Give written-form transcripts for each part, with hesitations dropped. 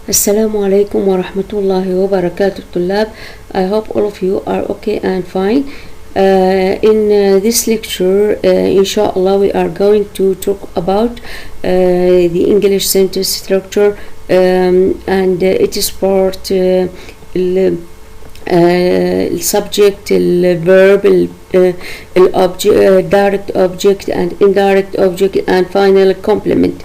Assalamu alaikum wa rahmatullahi wa barakatuh الطلاب. I hope all of you are okay and fine. In this lecture, inshallah, we are going to talk about the English sentence structure, and it is part subject, verb, object, direct object and indirect object, and final complement.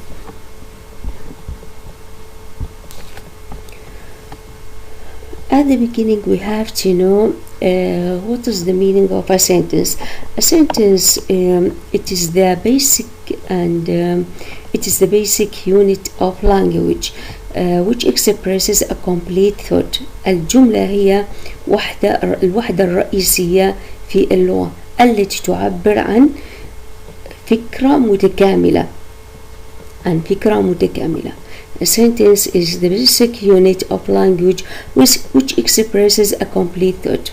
At the beginning, we have to know what is the meaning of a sentence. A sentence, it is the basic unit of language which expresses a complete thought. الجملة هي الوحدة الرئيسية في اللغة التي تعبر عن فكرة متكاملة. A sentence is the basic unit of language which expresses a complete thought.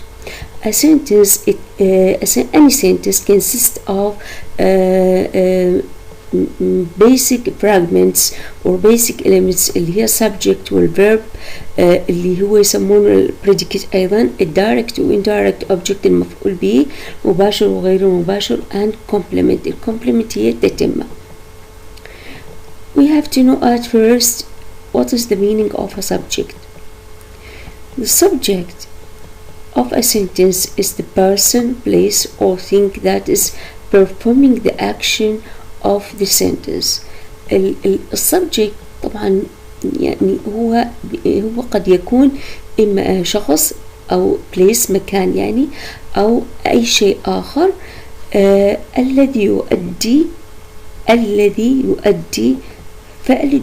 A sentence, any sentence consists of basic fragments or basic elements اللي هي subject والverb اللي هو يسمونه predicate أيضا الdirect و indirect object المفعول به مباشر وغير مباشر and complement. الcomplement هي التتمة. We have to know at first what is the meaning of a subject. The subject of a sentence is the person, place or thing that is performing the action of the sentence. السبجكت طبعا يعني هو قد يكون إما شخص أو place مكان يعني أو أي شيء آخر الذي يؤدي فعل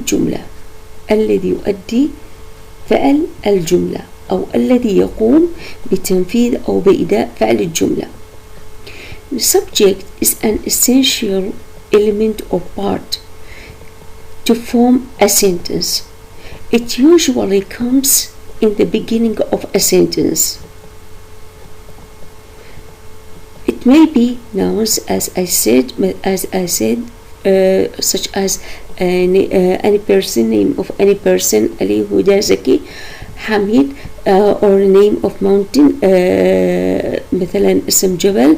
الجملة أو الذي يقوم بتنفيذ أو بإداء فعل الجملة. The subject is an essential element or part to form a sentence. It usually comes in the beginning of a sentence. It may be nouns, as I said, such as any person, name of any person, Ali, Huda, Zaki, Hamid, or name of mountain, مثلا اسم جبل,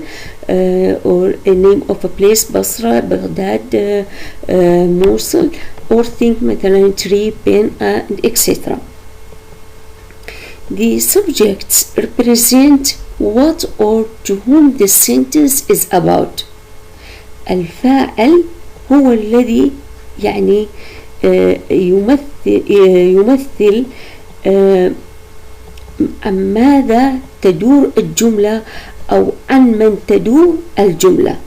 or a name of a place, Basra, Baghdad, Mosul, or think مثلا tree, pen, and etc. The subjects represent what or to whom the sentence is about. الفاعل هو الذي يعني يمثل عن ماذا تدور الجملة أو عن من تدور الجملة.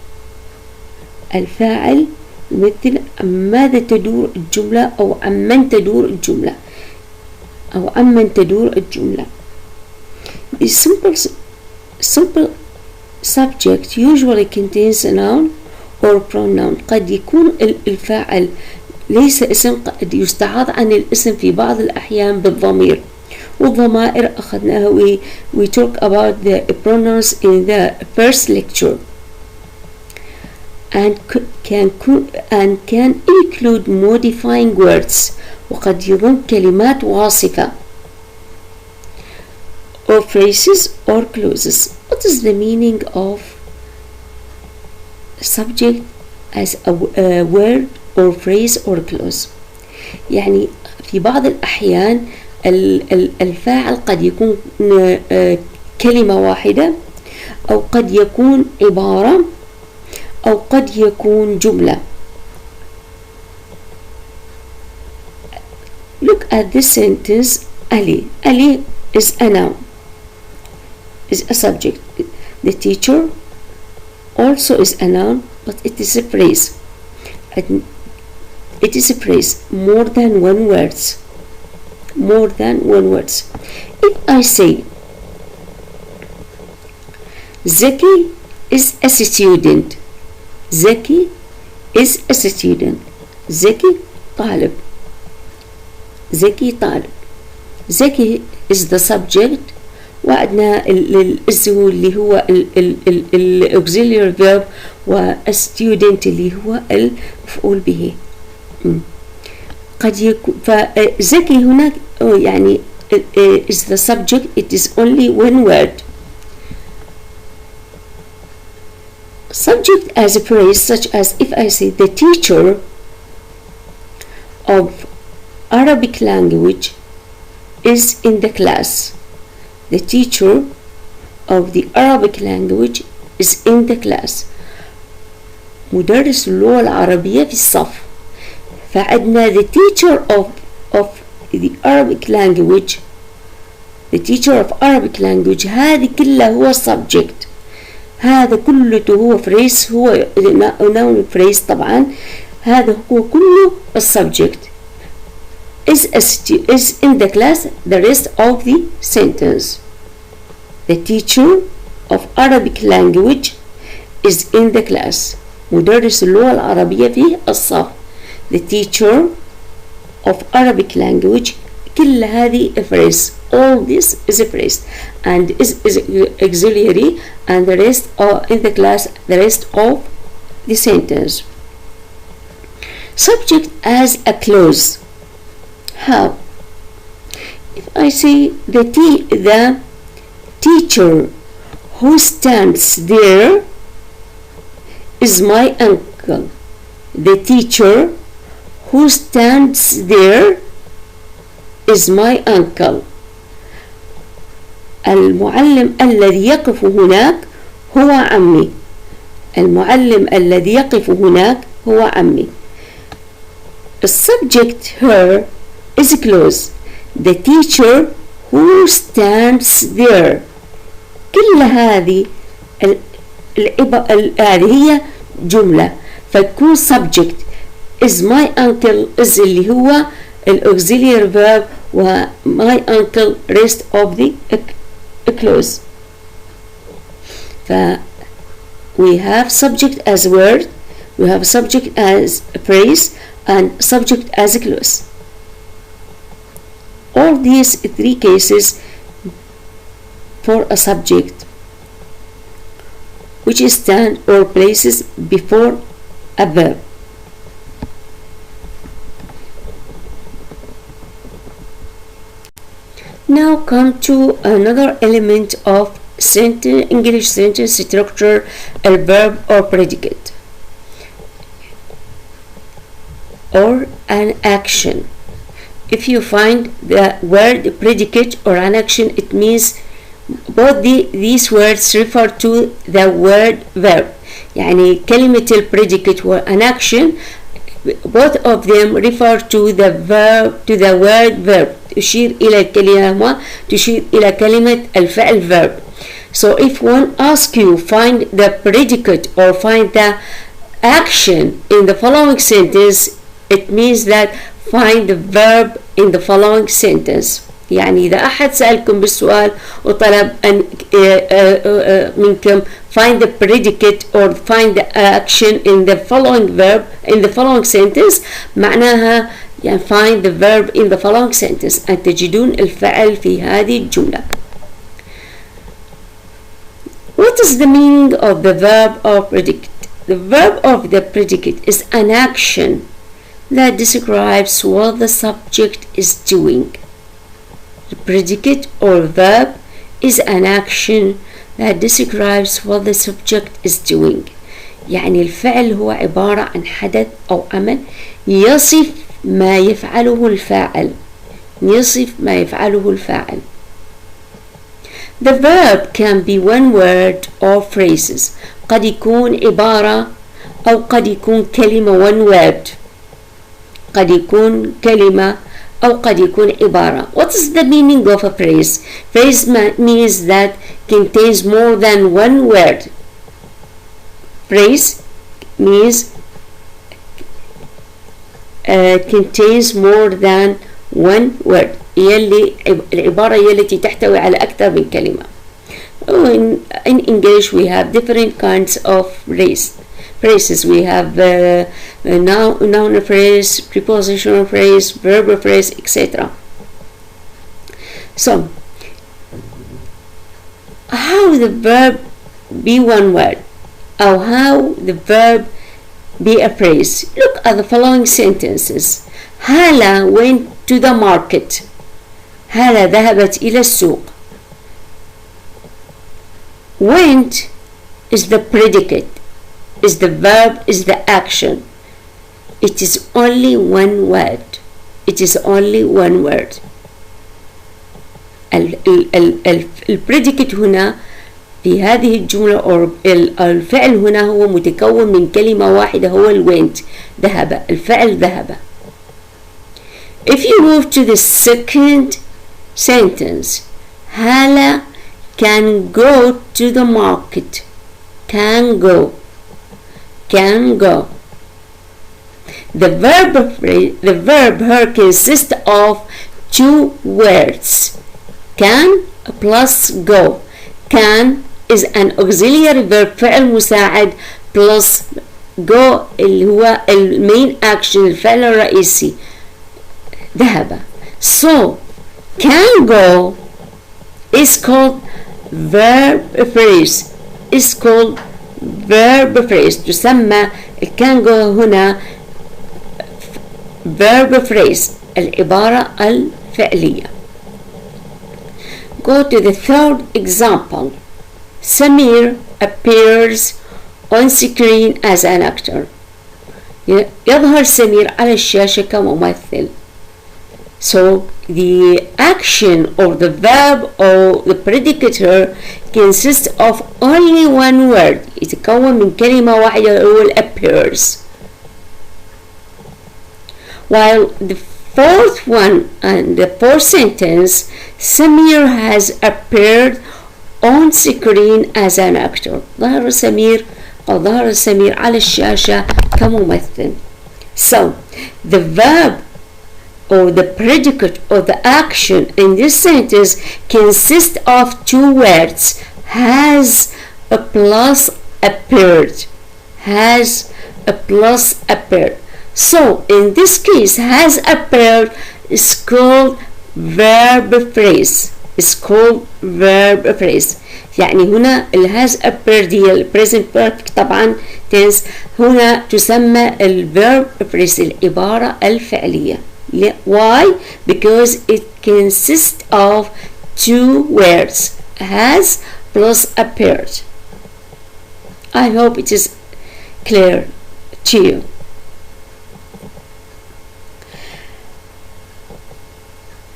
الفاعل يمثل عن ماذا تدور الجملة أو عن من تدور الجملة. The simple subject usually contains a noun or pronoun. قد يكون الفاعل ليس اسم، قد يستعاض عن الاسم في بعض الأحيان بالضمير. والضمائر أخذناها we talk about the pronouns in the first lecture and can include modifying words وقد يضم كلمات واصفة or phrases or clauses. What is the meaning of subject as a word or phrase or clause؟ يعني في بعض الأحيان الفاعل قد يكون كلمة واحدة أو قد يكون عبارة أو قد يكون جملة. Look at this sentence. Ali is a noun, is a subject. The teacher also is a noun, but it is a phrase. It is a phrase, more than one words. If I say Zaki is a student, Zaki طالب. Zaki is the subject وعندنا الاسم اللي هو auxiliary verb و student اللي هو المفعول به. قد يكون فذكي هناك يعني is the subject, it is only one word. Subject as a phrase, such as if I say the teacher of Arabic language is in the class. The teacher of the Arabic language is in the class. مدرس اللغة العربية في الصف. فعندنا the teacher of the Arabic language, the teacher of Arabic language هذه كلها هو subject. هذا كله هو phrase, هو noun phrase طبعا. هذا هو كله subject. Is in the class, the rest of the sentence. The teacher of Arabic language is in the class. مدرس اللغة العربية في الصف. The teacher of Arabic language, كل هذه a phrase. All this is a phrase and is auxiliary, and the rest are in the class, the rest of the sentence. Subject as a clause. How? If I say the teacher who stands there is my uncle. The teacher who stands there is my uncle. المعلم الذي يقف هناك هو عمي. المعلم الذي يقف هناك هو عمي. The subject here is a clause. The teacher who stands there. كل هذه هذه هي جملة، فتكون subject is my uncle is اللي هو auxiliary verb، و my uncle rest of the clause. We have subject as a word, we have subject as a phrase, and subject as a clause. All these three cases for a subject which stand or places before a verb. Now come to another element of English sentence structure, a verb or predicate, or an action. If you find the word predicate or an action, it means both these words refer to the word verb. يعني كلمة predicate or an action, both of them refer to the word verb. تشير إلى الكلمة، تشير إلى كلمة الفعل verb. So if one asks you find the predicate or find the action in the following sentence, it means that find the verb in the following sentence. يعني إذا أحد سألكم بالسؤال وطلب أن منكم find the predicate or find the action in the following verb in the following sentence، معناها يعني find the verb in the following sentence، أن تجدون الفعل في هذه الجملة. What is the meaning of the verb or predicate? The verb of the predicate is an action that describes what the subject is doing. The predicate or verb is an action that describes what the subject is doing. يعني الفعل هو عبارة عن حدث أو عمل يصف ما يفعله الفاعل. يصف ما يفعله الفاعل. The verb can be one word or phrases. قد يكون عبارة أو قد يكون كلمة one word. قد يكون كلمة أو قد يكون عبارة. What is the meaning of a phrase? Phrase means that contains more than one word. Phrase means contains more than one word. يلي العبارة التي تحتوي على أكثر من كلمة. In English we have different kinds of phrases. We have noun phrase, prepositional phrase, verb phrase, etc. So, how the verb be one word, or how the verb be a phrase? Look at the following sentences. هالة went to the market. هالة ذهبت إلى السوق. Went is the predicate, is the verb, is the action. It is only one word. It is only one word. البريديكت هنا في هذه الجملة أو الفعل هنا هو متكون من كلمة واحدة، هو الوينت، ذهب، الفعل ذهب. If you move to the second sentence, هالة can go to the market. Can go. Can go. The verb here consists of two words. Can plus go. Can is an auxiliary verb فعل مساعد plus go اللي هو main action الفعل الرئيسي ذهب. So can go is called verb phrase. Is called verb phrase. تسمى can go هنا verb phrase العبارة الفعلية. Go to the third example. Samir appears on screen as an actor. يظهر سمير على الشاشة كممثل. So the action or the verb or the predicate here consists of only one word. يتكون من كلمة واحدة هو appears. While the fourth one and the fourth sentence, Samir has appeared on screen as an actor. ظهر سمير على الشاشة كممثل. So the verb or the predicate or the action in this sentence consists of two words. Has a plus appeared. Has a plus appeared. So in this case, has appeared is called verb phrase. Is called verb phrase. يعني هنا ال has appeared هي ال present perfect طبعا tense هنا تسمى ال verb phrase العبارة الفعلية. Why? Because it consists of two words. Has plus appeared. I hope it is clear to you.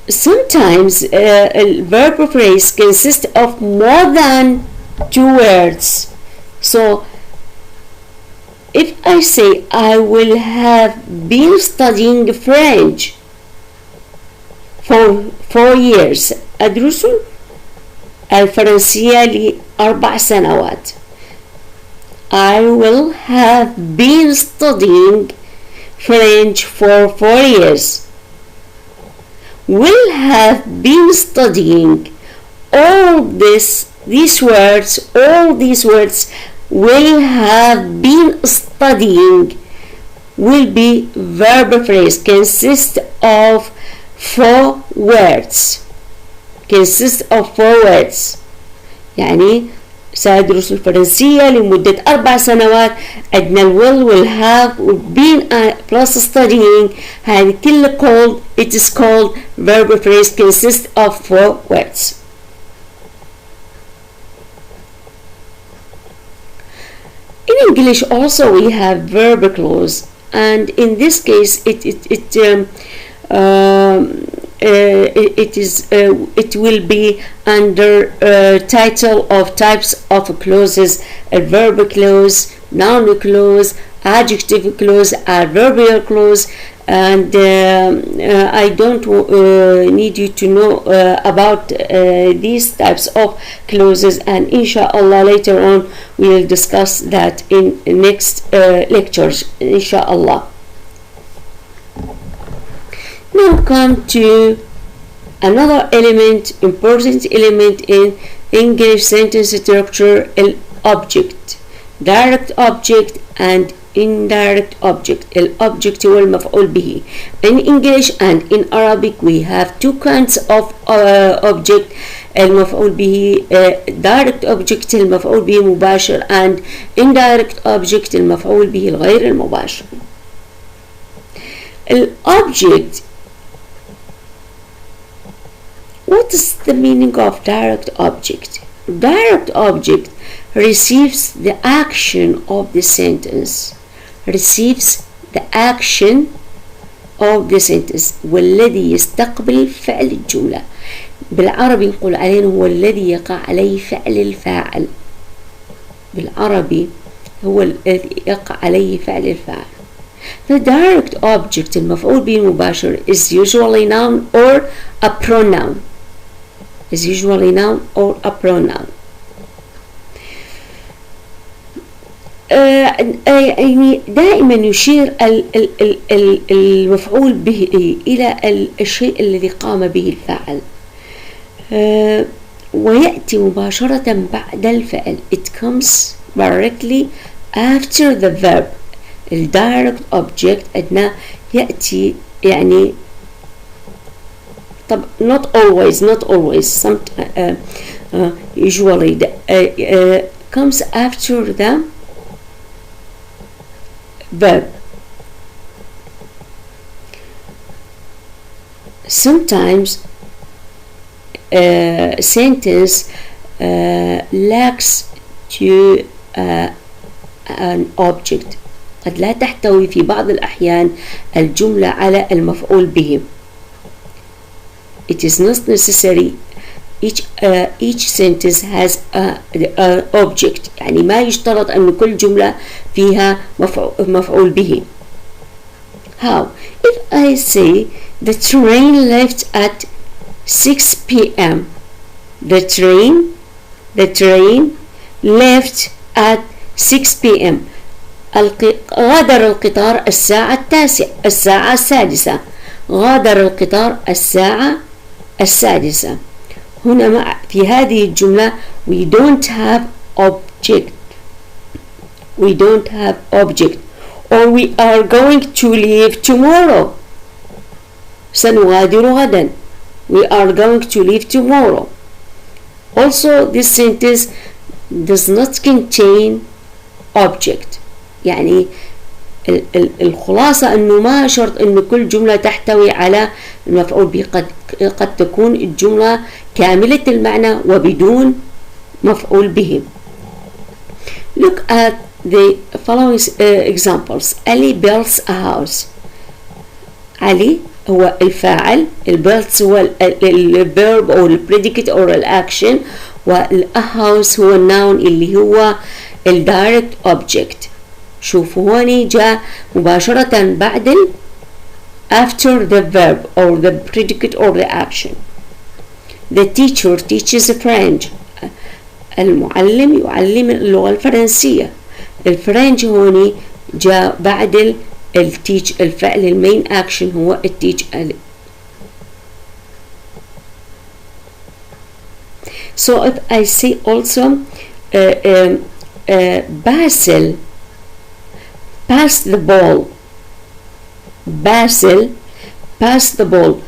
Sometimes a verb phrase consists of more than two words. So if I say I will have been studying French for 4 years, أدرس الفرنسية ل4 سنوات. I will have been studying French for 4 years. Will have been studying. All these words will have been studying will be verb phrase consist of 4 words. Consist of 4 words. يعني سأدرس الفرنسية لمدة 4 سنوات. عندنا will have been plus studying هذه كلها called it is called verb phrase consists of 4 words. In English also we have verb clause, and in this case it will be under title of types of clauses: a verb clause, noun clause, adjective clause, adverbial clause, and I don't need you to know about these types of clauses, and inshallah later on we will discuss that in next lectures inshallah. Now come to another important element in English sentence structure: object, direct object and indirect object. Object هو المفعول به. In English and in Arabic we have two kinds of object: المفعول به direct object المفعول به مباشر and indirect object المفعول به الغير المباشر. الobject. What is the meaning of direct object? Direct object receives the action of the sentence. Receives the action of the sentence. والذي يستقبل فعل الجملة. بالعربي نقول عليه هو الذي يقع عليه فعل الفاعل. بالعربي هو الذي يقع عليه فعل الفاعل. The direct object المفعول به المباشر is usually noun or a pronoun. Is usually noun or a pronoun. يعني دائما يشير المفعول به إلى الشيء الذي قام به الفاعل ويأتي مباشرة بعد الفعل. It comes directly after the verb. ال direct object أنه يأتي يعني طب not always some usually comes after the verb. Sometimes sentence lacks to an object. قد لا تحتوي في بعض الأحيان الجملة على المفعول به. It is not necessary each sentence has an object. يعني ما يشترط أن كل جملة فيها مفعول به. How? If I say the train left at 6 p.m. The train left at 6 p.m. غادر القطار الساعة السادسة. غادر القطار الساعة السادسة. هنا في هذه الجملة we don't have object. We don't have object. Or we are going to leave tomorrow. سنغادر غدا. We are going to leave tomorrow. Also this sentence does not contain object. يعني الخلاصة أنه ما شرط أنه كل جملة تحتوي على المفعول به. قد تكون الجملة كاملة المعنى وبدون مفعول به. Look at the following examples. Ali builds a house. علي هو الفاعل. builds هو الverb أو predicate أو الأكشن. والhouse هو الnoun اللي هو direct object. شوفوا هوني جاء مباشرة بعد after the verb or the predicate or the action. The teacher teaches French. المعلم يعلم اللغة الفرنسية. الفرنش هوني جاء بعد التيتش الفعل المين action هو التيتش. So if I say also Basil pass the ball. Basil pass the ball.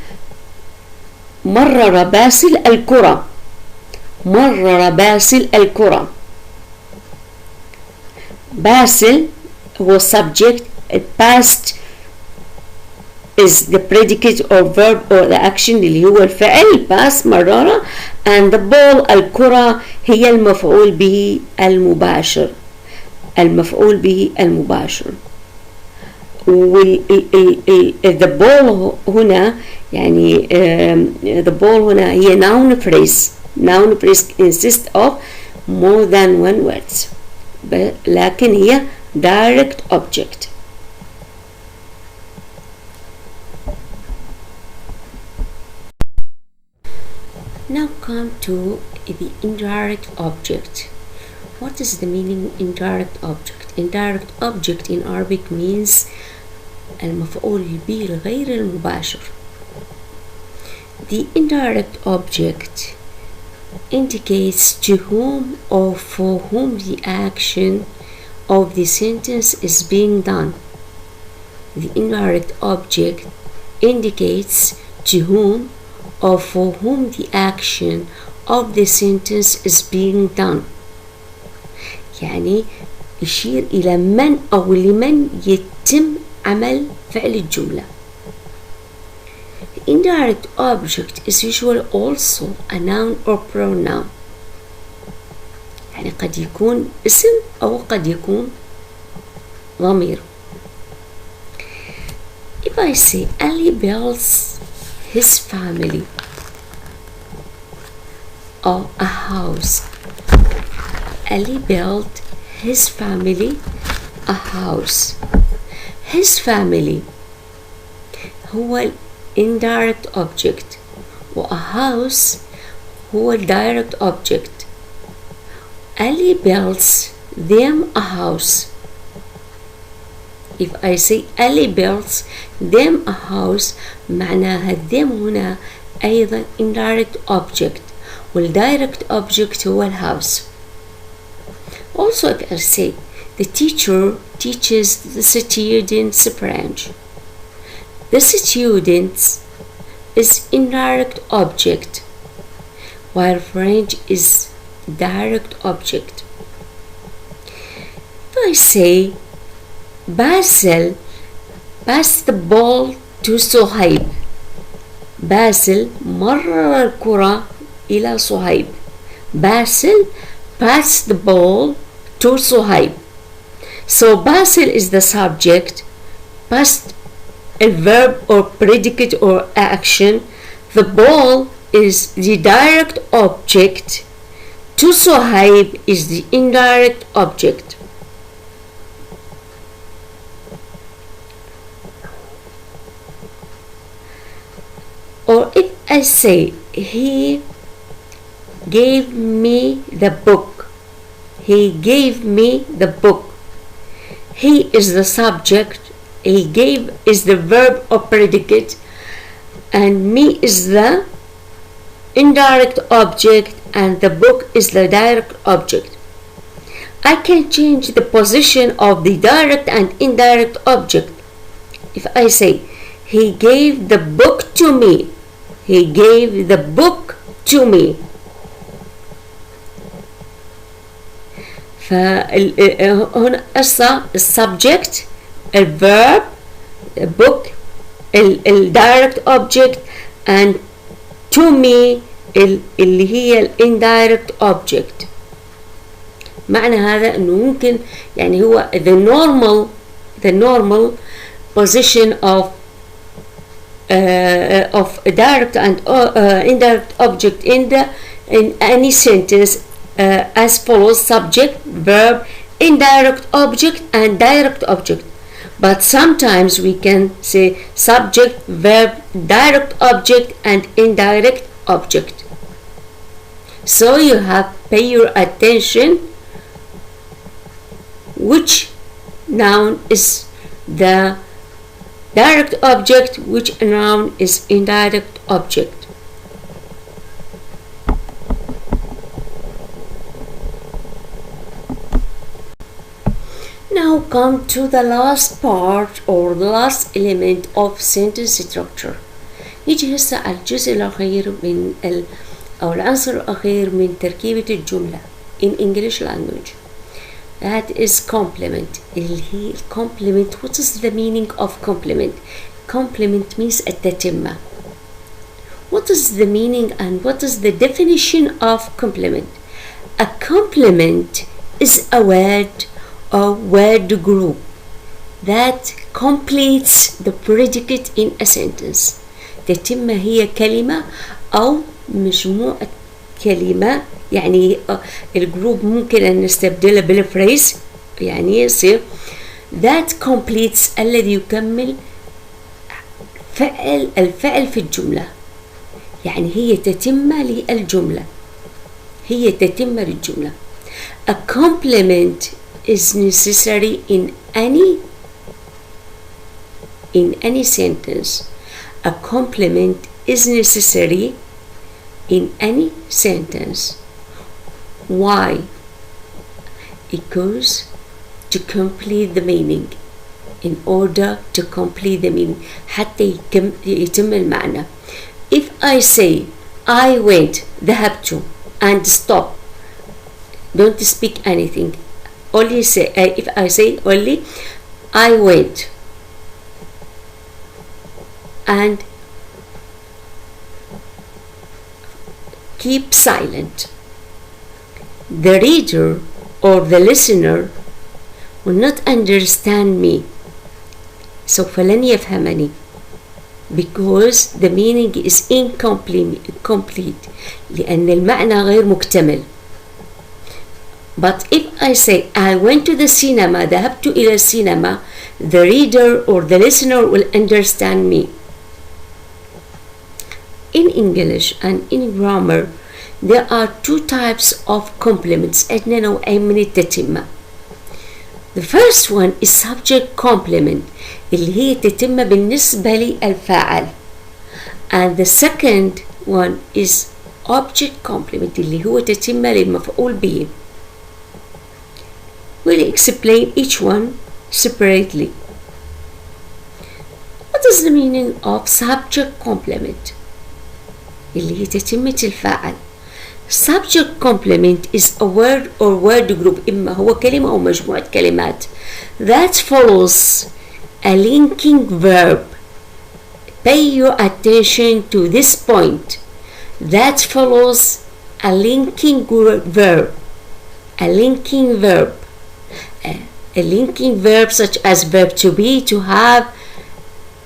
مرر باسل الكرة. مرر باسل الكرة. باسل هو subject. Past is the predicate or verb or the action اللي هو الفعل pass مرر. and the ball الكرة هي المفعول به المباشر. المفعول به المباشر. the ball هنا يعني the ball هنا هي noun phrase. noun phrase consists of more than one words. لكن هي direct object. Now come to the indirect object. What is the meaning indirect object? Indirect object in Arabic means المفعول به الغير المباشر. The indirect object indicates to whom or for whom the action of the sentence is being done. The indirect object indicates to whom or for whom the action of the sentence is being done. يعني يشير إلى من أو لمن يتم عمل فعل الجملة. indirect object is usually also a noun or pronoun. يعني قد يكون اسم أو قد يكون ضمير. If I say Ali builds his family or a house, Ali built his family a house. His family هو indirect object و a house هو direct object. Ali builds them a house. If I say Ali builds them a house معناها them هنا أيضا indirect object والdirect object هو الhouse. Also if I say the teacher teaches the students branch, the students is indirect object while branch is direct object. If I say Basil passed the ball to صهيب, Basil مرر الكرة إلى صهيب. Basil passed the ball to صهيب. So Basil is the subject, passed a verb or predicate or action. The ball is the direct object. To صهيب is the indirect object. Or if I say he gave me the book, he gave me the book. He is the subject, he gave is the verb or predicate, and me is the indirect object, and the book is the direct object. I can change the position of the direct and indirect object. If I say he gave the book to me, he gave the book to me. فهنا السبجكت الverb book الdirect object and to me اللي هي indirect object. معنى هذا انه ممكن يعني هو the normal position of direct and indirect object in any sentence as follows: subject, verb, indirect object and direct object. But sometimes we can say subject, verb, direct object and indirect object. So you have pay your attention which noun is the direct object, which noun is indirect object. Now come to the last part or the last element of sentence structure. نيجي هسه على الجزء الأخير من أو العنصر الأخير من تركيبة الجملة in English language. That is complement. اللي هي complement. What is the meaning of complement? Complement means التتمة. What is the meaning and what is the definition of complement? A complement is a word or word group that completes the predicate in a sentence. تتمة هي كلمة أو مجموعة كلمة، يعني الجروب ممكن أن نستبدلها بالفريز، يعني يصير that completes الذي يكمل الفعل في الجملة، يعني هي تتمة للجملة، هي تتمة للجملة. A complement is necessary in any sentence. A complement is necessary in any sentence. Why? Because to complete the meaning. In order to complete the meaning حتى يتم المعنى. If I say I went ذهبت and stop, don't speak anything. Only say if I say only I went and keep silent. The reader or the listener will not understand me. سوف لن يفهمني. Because the meaning is incomplete. لأن المعنى غير مكتمل. But if I say I went to the cinema, ذهبت إلى السينما, the reader or the listener will understand me. In English and in grammar, there are two types of complements. عندنا نوعين من التتمة. The first one is subject complement اللي هي تتمة بالنسبة للفاعل. And the second one is object complement اللي هو تتمة للمفعول به. We'll explain each one separately. What is the meaning of subject complement? اللي هي تتمة الفاعل. Subject complement is a word or word group إما هو كلمة أو مجموعة كلمات that follows a linking verb. Pay your attention to this point. That follows a linking verb. A linking verb. A linking verb such as verb to be, to have,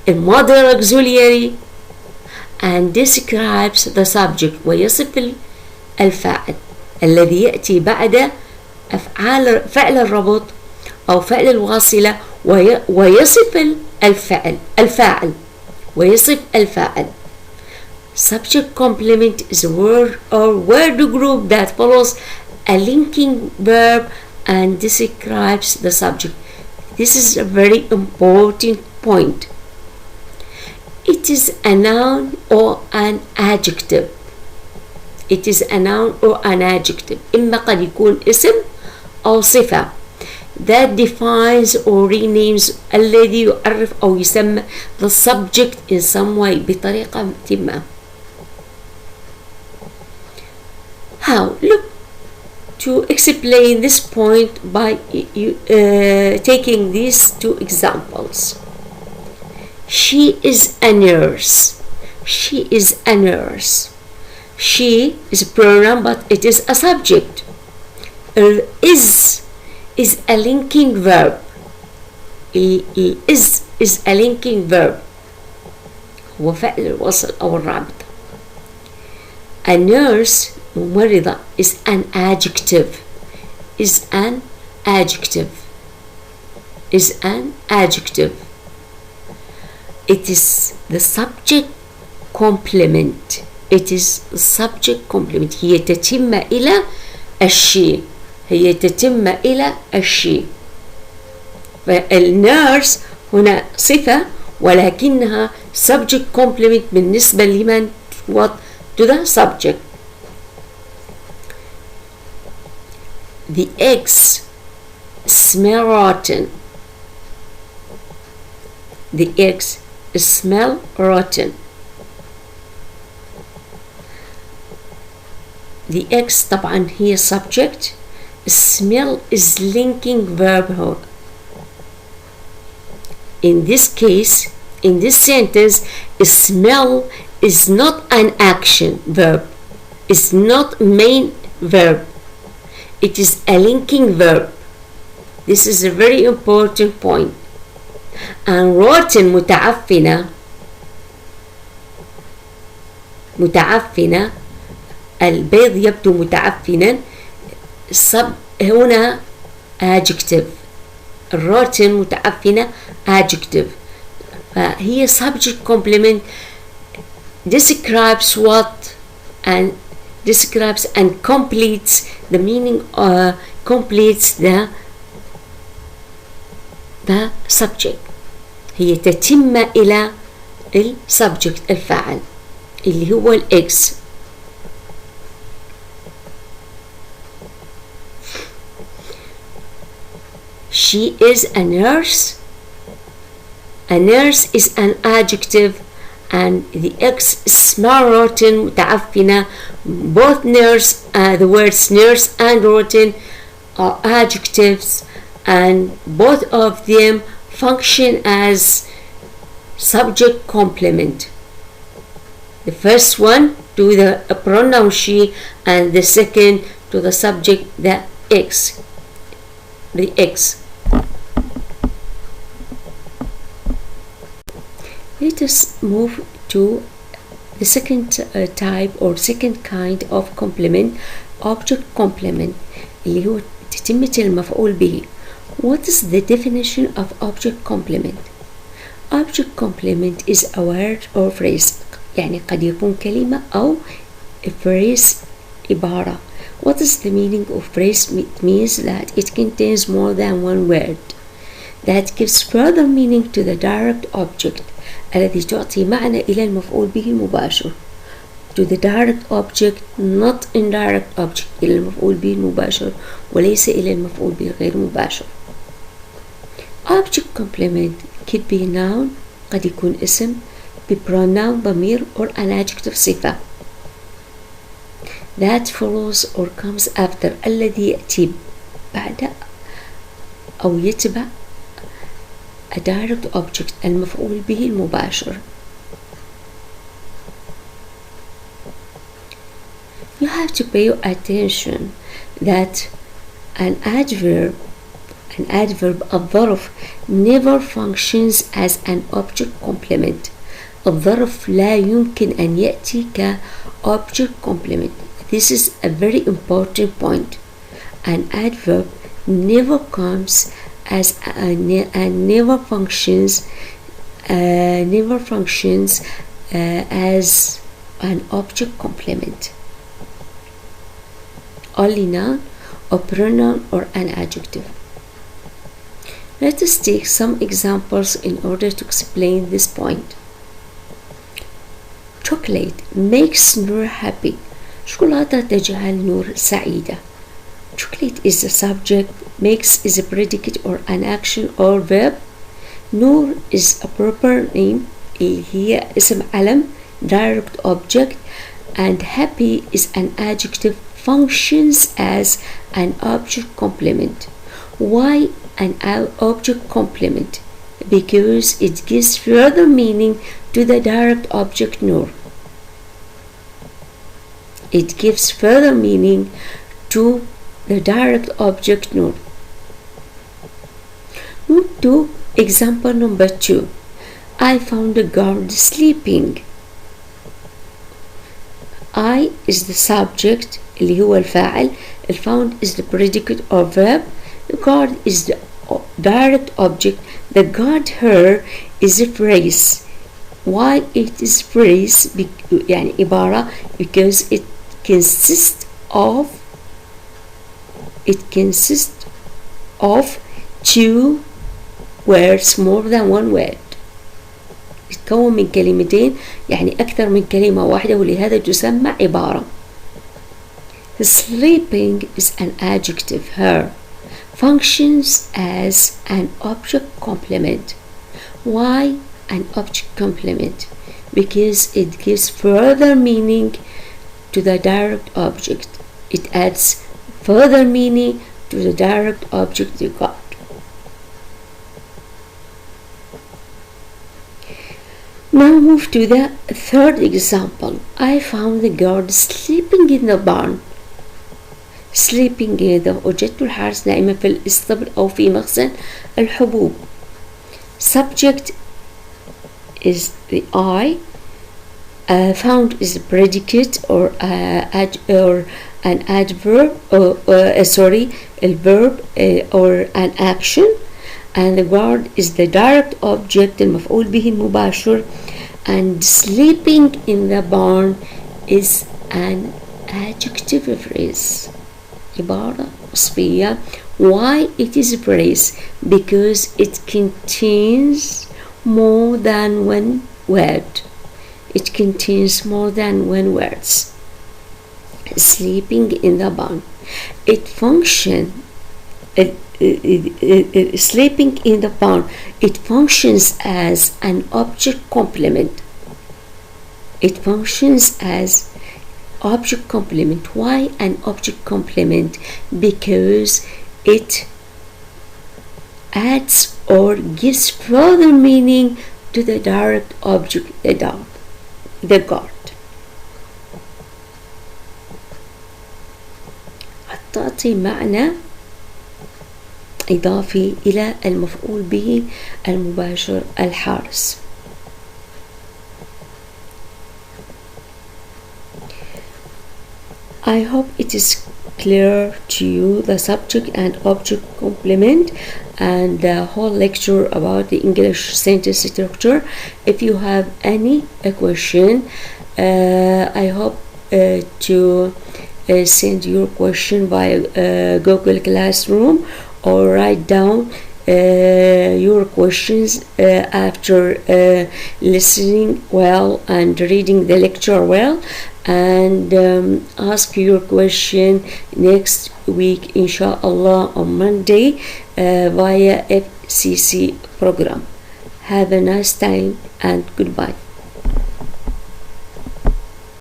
a modal auxiliary, and describes the subject ويصف الفاعل الذي يأتي بعد فعل الربط أو فعل الواصلة ويصف الفاعل ويصف الفاعل. Subject complement is a word or word group that follows a linking verb and describes the subject. This is a very important point. It is a noun or an adjective. It is a noun or an adjective. إما قد يكون اسم أو صفة that defines or renames الذي يعرف أو يسمى the subject in some way بطريقة ما. How? Look, to explain this point by taking these two examples. She is a nurse. She is a nurse. She is a pronoun, but it is a subject. Is a linking verb. is a linking verb. هو فعل الوصل أو الرابط. A nurse ممرضة is an adjective. Is an adjective. Is an adjective. It is the subject complement. It is the subject complement. هي تتم إلى الشيء. هي تتم إلى الشيء. فالنيرس هنا صفة ولكنها subject complement بالنسبة لمن what to the subject. The eggs smell rotten. The eggs smell rotten. The eggs طبعا هي subject. Smell is linking verb. In this case, in this sentence, smell is not an action verb. It's not main verb. It is a linking verb. This is a very important point. And rotten متعفنة البيض يبدو متعفنا هنا adjective. الروتن متعفنة adjective. فهي subject complement describes what and describes and completes the meaning completes the subject. هي تتم إلى السبجكت الفاعل اللي هو الإكس. She is a nurse. A nurse is an adjective and the eggs smell rotten متعفنة. Both nurse, the words nurse and rotten are adjectives and both of them function as subject complement. The first one to the pronoun she, and the second to the subject, the X. Let us move to the second type or second kind of complement, object complement, اللي هو تتمة المفعول به. What is the definition of object complement? Object complement is a word or phrase. يعني قد يكون كلمة أو a phrase عبارة. What is the meaning of phrase? It means that it contains more than one word that gives further meaning to the direct object الذي تعطي معنى إلى المفعول به المباشر. To the direct object, not indirect object، إلى المفعول به المباشر وليس إلى المفعول به غير مباشر. Object complement could be noun، قد يكون اسم، be pronoun ضمير، or an adjective صفة that follows or comes after، الذي يأتي بعد أو يتبع a direct object المفعول به المباشر. You have to pay attention that an adverb الظرف never functions as an object complement. الظرف لا يمكن أن يأتي ك object complement. This is a very important point. An adverb never comes as and never functions as an object complement. Only noun or pronoun or an adjective. Let us take some examples in order to explain this point. Chocolate makes Noor happy. شوكولاتة تجعل نور سعيدة. Chocolate is the subject, makes is a predicate or an action or verb. Noor is a proper name اللي هي اسم علم, direct object, and happy is an adjective, functions as an object complement. Why an object complement? Because it gives further meaning to the direct object Noor. It gives further meaning to the direct object Noor. Move to example number 2. I found a guard sleeping. I is the subject اللي هو الفاعل. Found is the predicate or verb. The guard is the direct object. The guard her is a phrase. Why it is phrase? يعني عبارة because it consists of two words, more than one word. يتكون من كلمتين يعني أكثر من كلمة واحدة, ولهذا تسمى عبارة. Sleeping is an adjective. Her functions as an object complement. Why an object complement? Because it gives further meaning to the direct object. It adds further meaning to the direct object you got. Now move to the third example. I found the guard sleeping in the barn. Sleeping إذا وجدت الحارس نائما في الإسطبل أو في مخزن الحبوب. Subject is the I. Found is a predicate or an adverb, a verb or an action, and the guard is the direct object المفعول به المباشر, and sleeping in the barn is an adjective phrase. عبارة وصفية. Why it is a phrase? Because it contains more than one word. It contains more than one words. Sleeping in the barn. It functions. Sleeping in the barn. It functions as an object complement. It functions as object complement. Why an object complement? Because it adds or gives further meaning to the direct object, the guard. تعطي معنى إضافي إلى المفعول به المباشر الحارس. I hope it is clear to you the subject and object complement and the whole lecture about the English sentence structure. If you have any question, I hope to send your question via Google Classroom, or write down your questions after listening well and reading the lecture well, and ask your question next week inshallah on Monday via FCC program. Have a nice time and goodbye.